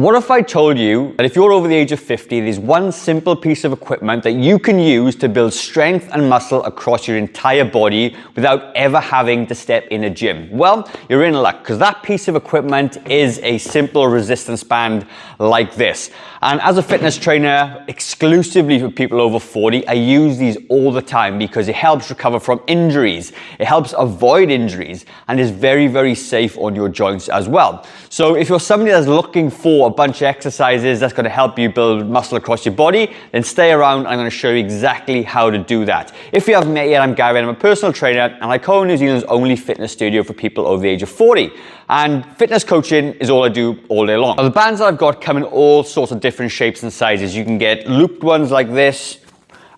What if I told you that if you're over the age of 50, there's one simple piece of equipment that you can use to build strength and muscle across your entire body without ever having to step in a gym? Well, you're in luck, because that piece of equipment is a simple resistance band like this. And as a fitness trainer, exclusively for people over 40, I use these all the time because it helps recover from injuries. It helps avoid injuries and is very, very safe on your joints as well. So if you're somebody that's looking for a bunch of exercises that's going to help you build muscle across your body, then stay around. I'm going to show you exactly how to do that. If you haven't met yet, I'm Gary. I'm a personal trainer and I co-own New Zealand's only fitness studio for people over the age of 40. And fitness coaching is all I do all day long. Now, the bands that I've got come in all sorts of different shapes and sizes. You can get looped ones like this.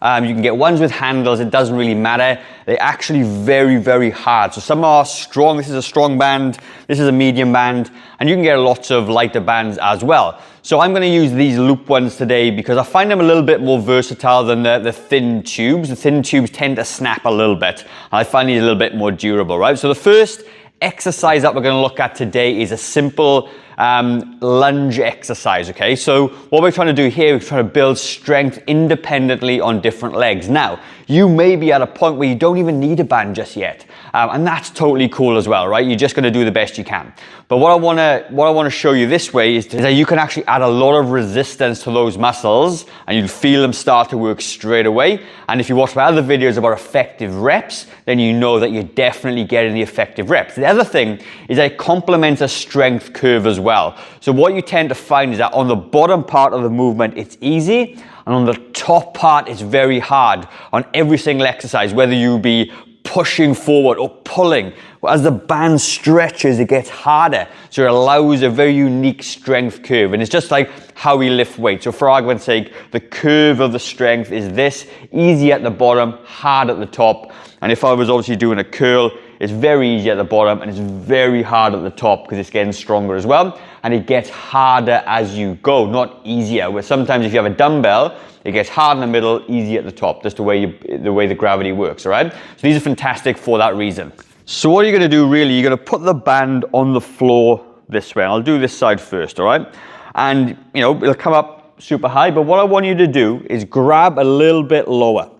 You can get ones with handles. It doesn't really matter. They're actually very, very hard. So some are strong. This is a strong band. This is a medium band. And you can get lots of lighter bands as well. So I'm going to use these loop ones today because I find them a little bit more versatile than the thin tubes. The thin tubes tend to snap a little bit. And I find these a little bit more durable, right? So the first exercise that we're going to look at today is a simple lunge exercise, okay? So what we're trying to do here is trying to build strength independently on different legs. Now, you may be at a point where you don't even need a band just yet. And that's totally cool as well, right? You're just going to do the best you can. But what I want to show you this way is that you can actually add a lot of resistance to those muscles and you'll feel them start to work straight away. And if you watch my other videos about effective reps, then you know that you're definitely getting the effective reps. The other thing is that it complements a strength curve as well. So what you tend to find is that on the bottom part of the movement, it's easy. And on the top part, it's very hard on every single exercise, whether you be pushing forward or pulling. As the band stretches, it gets harder. So it allows a very unique strength curve. And it's just like how we lift weights. So for argument's sake, the curve of the strength is this: easy at the bottom, hard at the top. And if I was obviously doing a curl, it's very easy at the bottom and it's very hard at the top because it's getting stronger as well. And it gets harder as you go, not easier. Where sometimes if you have a dumbbell, it gets hard in the middle, easy at the top. That's the way the gravity works, all right? So these are fantastic for that reason. So what are you going to do really? You're going to put the band on the floor this way. I'll do this side first, all right? And, you know, it'll come up super high, but what I want you to do is grab a little bit lower.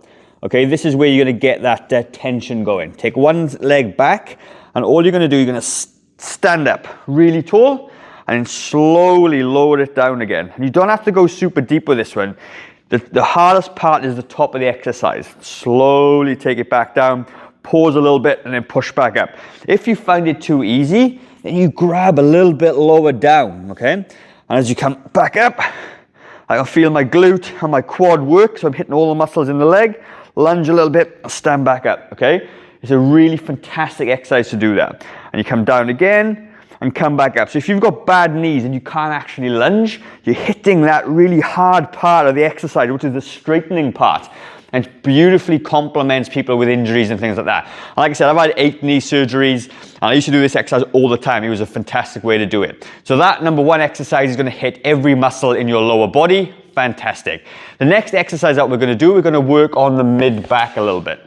Okay, this is where you're going to get that tension going. Take one leg back, and all you're going to do, you're going to stand up really tall, and then slowly lower it down again. And you don't have to go super deep with this one. The hardest part is the top of the exercise. Slowly take it back down, pause a little bit, and then push back up. If you find it too easy, then you grab a little bit lower down, okay? And as you come back up, I can feel my glute and my quad work, so I'm hitting all the muscles in the leg. Lunge a little bit, stand back up, okay? It's a really fantastic exercise to do that. And you come down again and come back up. So if you've got bad knees and you can't actually lunge, you're hitting that really hard part of the exercise, which is the straightening part. And it beautifully complements people with injuries and things like that. And like I said, I've had 8 knee surgeries, and I used to do this exercise all the time. It was a fantastic way to do it. So that number 1 exercise is going to hit every muscle in your lower body. Fantastic. The next exercise that we're going to do, we're going to work on the mid-back a little bit.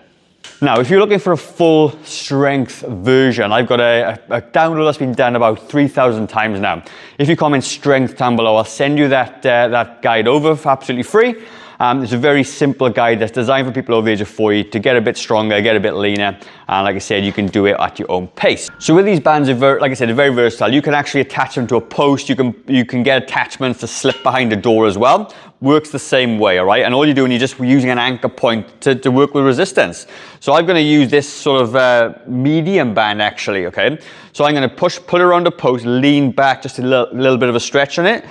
Now, if you're looking for a full strength version, I've got a download that's been done about 3,000 times now. If you comment strength down below, I'll send you that guide over for absolutely free. It's a very simple guide that's designed for people over the age of 40 to get a bit stronger, get a bit leaner. And like I said, you can do it at your own pace. So with these bands, like I said, they're very versatile. You can actually attach them to a post. You can get attachments to slip behind a door as well. Works the same way, all right? And all you're doing, you're just using an anchor point to work with resistance. So I'm going to use this sort of medium band actually, okay? So I'm going to pull around the post, lean back, just a little bit of a stretch on it.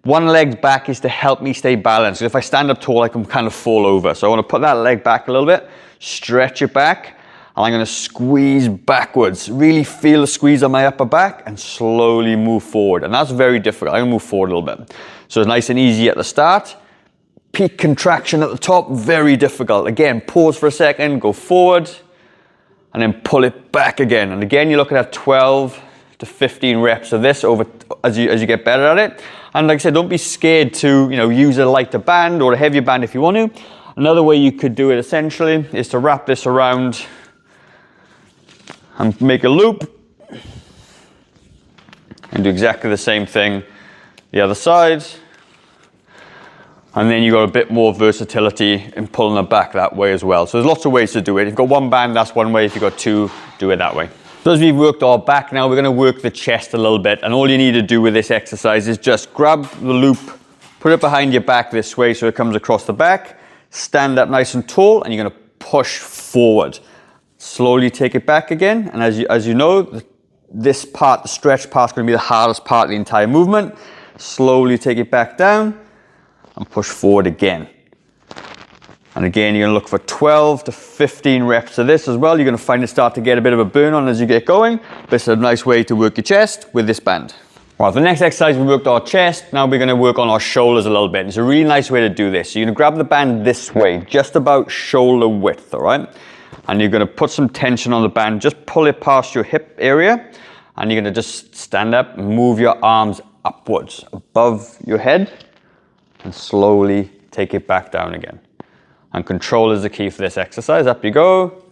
One leg back is to help me stay balanced. If I stand up tall, I can kind of fall over. So I want to put that leg back a little bit, stretch it back, and I'm going to squeeze backwards. Really feel the squeeze on my upper back and slowly move forward. And that's very difficult. I'm going to move forward a little bit. So it's nice and easy at the start. Peak contraction at the top, very difficult. Again, pause for a second, go forward, and then pull it back again. And again, you're looking at 12 to 15 reps of this over as you get better at it. And like I said, don't be scared to use a lighter band or a heavier band if you want to. Another way you could do it essentially is to wrap this around and make a loop and do exactly the same thing the other side. And then you've got a bit more versatility in pulling it back that way as well. So there's lots of ways to do it. If you've got one band, that's one way. If you've got two, do it that way. So as we've worked our back, now we're going to work the chest a little bit. And all you need to do with this exercise is just grab the loop, put it behind your back this way so it comes across the back, stand up nice and tall, and you're going to push forward. Slowly take it back again. And as you know, this part, the stretch part, is going to be the hardest part of the entire movement. Slowly take it back down and push forward again. And again, you're going to look for 12 to 15 reps of this as well. You're going to find it start to get a bit of a burn on as you get going. This is a nice way to work your chest with this band. Right, the next exercise, we worked our chest. Now we're going to work on our shoulders a little bit. It's a really nice way to do this. So you're going to grab the band this way, just about shoulder width, all right? And you're going to put some tension on the band. Just pull it past your hip area. And you're going to just stand up and move your arms upwards above your head. And slowly take it back down again. And control is the key for this exercise. Up you go.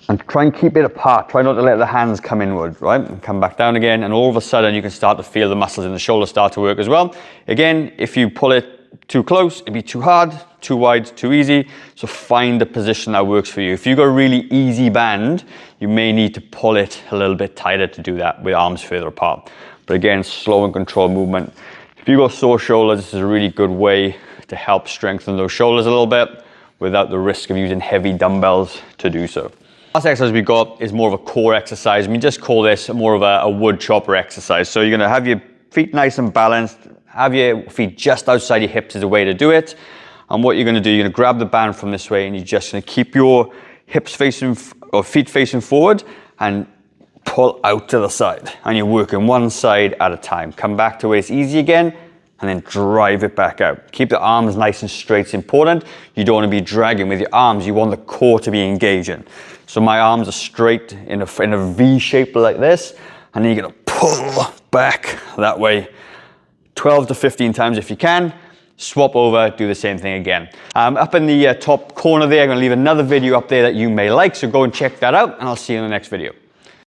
And try and keep it apart. Try not to let the hands come inward, right? And come back down again. And all of a sudden you can start to feel the muscles in the shoulder start to work as well. Again, if you pull it too close, it'd be too hard, too wide, too easy. So find a position that works for you. If you've got a really easy band, you may need to pull it a little bit tighter to do that with arms further apart. But again, slow and controlled movement. If you've got sore shoulders, this is a really good way to help strengthen those shoulders a little bit without the risk of using heavy dumbbells to do so. Last exercise we got is more of a core exercise. We just call this more of a wood chopper exercise. So you're going to have your feet nice and balanced, have your feet just outside your hips is a way to do it. And what you're going to do, you're going to grab the band from this way and you're just going to keep your hips facing, or feet facing forward and pull out to the side. And you're working one side at a time. Come back to where it's easy again and then drive it back out. Keep the arms nice and straight. It's important. You don't want to be dragging with your arms. You want the core to be engaging. So my arms are straight in a V shape like this. And then you're going to pull back that way 12 to 15 times if you can. Swap over, do the same thing again. Up in the top corner there, I'm going to leave another video up there that you may like. So go and check that out and I'll see you in the next video.